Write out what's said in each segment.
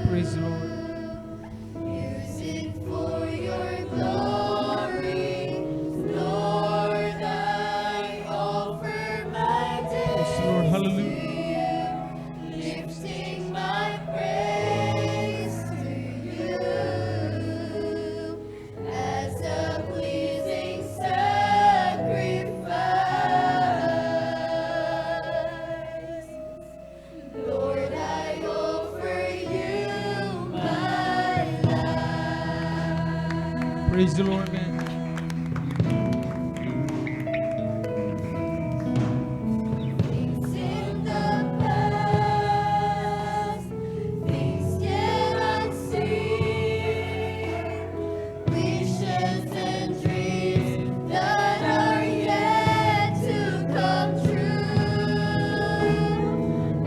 Praise the Lord. Yes, Lord. Hallelujah. Lifting my praise to you as a pleasing sacrifice. Lord, I offer you my life. Praise the Lord, man. Things in the past, things yet unseen, wishes and dreams that are yet to come true.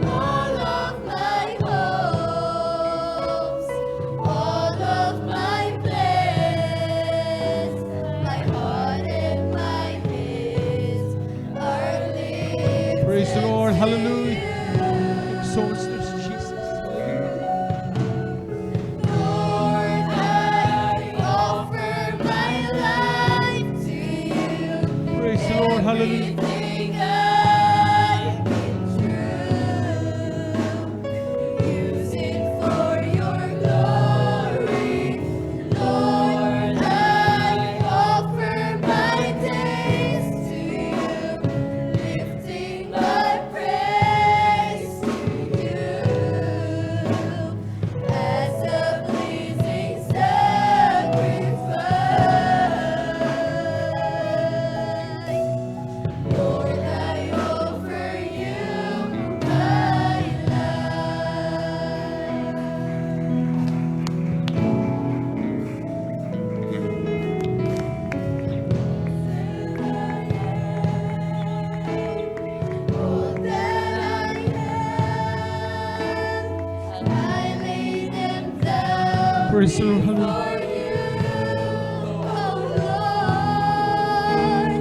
All of my hopes, all of my plans, my heart and my hands are lifted. Praise the Lord. Hallelujah. Exalt us, Jesus. Lord, I offer my life to you. Praise the Lord. Hallelujah. Everything I've been through, use it for your glory. Lord, I offer my days to you, lifting my praise to you as a pleasing sacrifice. Lord, I offer you my life. All that I have, I lay them down Praise the Lord. before Hallelujah. you, oh Lord.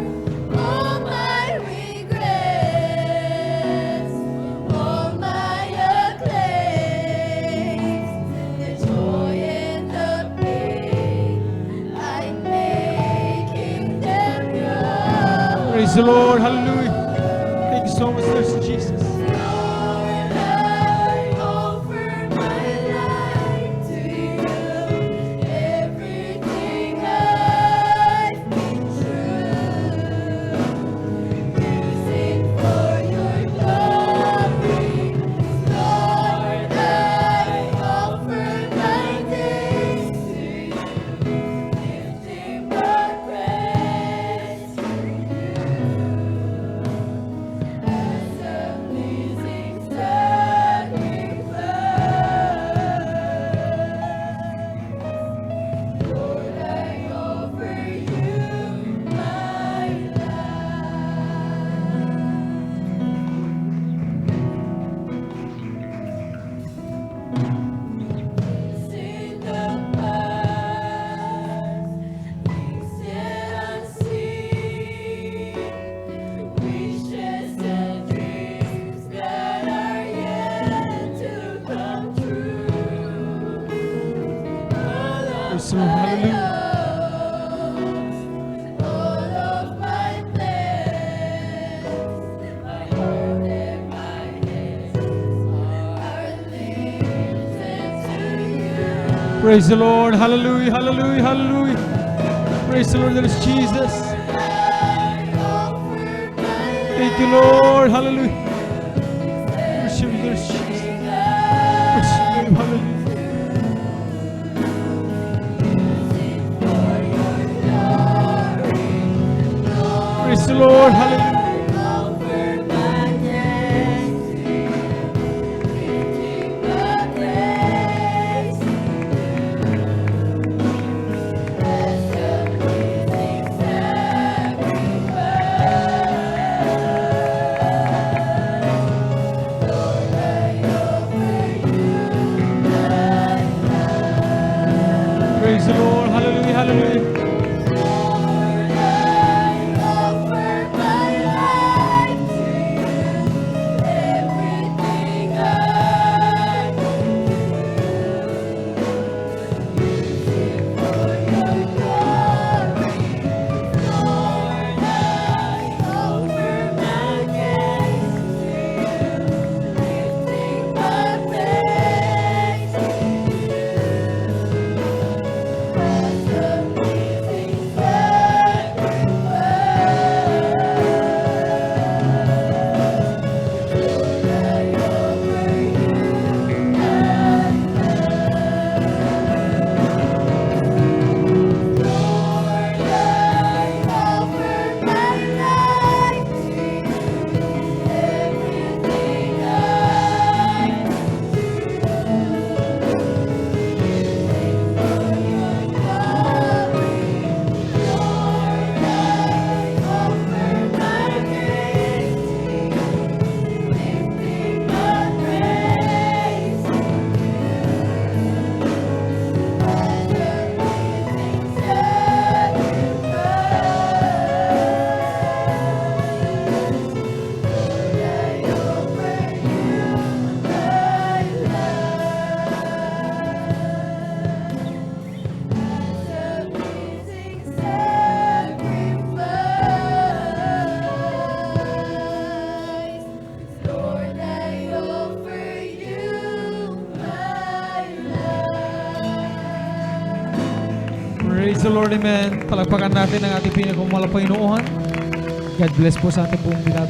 All my regrets, all my acclaims, the joy and the pain, I'm making them yours. Praise the Lord. Hallelujah. Thank you so much, Lord Jesus. Lord, I offer my life to you. Everything I've been through, use it for your glory. Lord, I offer my days to you, lifting my praise to you as a Praise the Lord. Hallelujah, hallelujah, hallelujah. Praise the Lord. There is Jesus. Thank you, Lord. Hallelujah. Worship you, there is Jesus. Worship you, hallelujah. Praise the Lord. Hallelujah. Praise the Lord. Hallelujah, hallelujah. Praise the Lord, amen. Palagpakan natin ang ating pinagmamahal na Panginoon. God bless po sa ating buong binabi.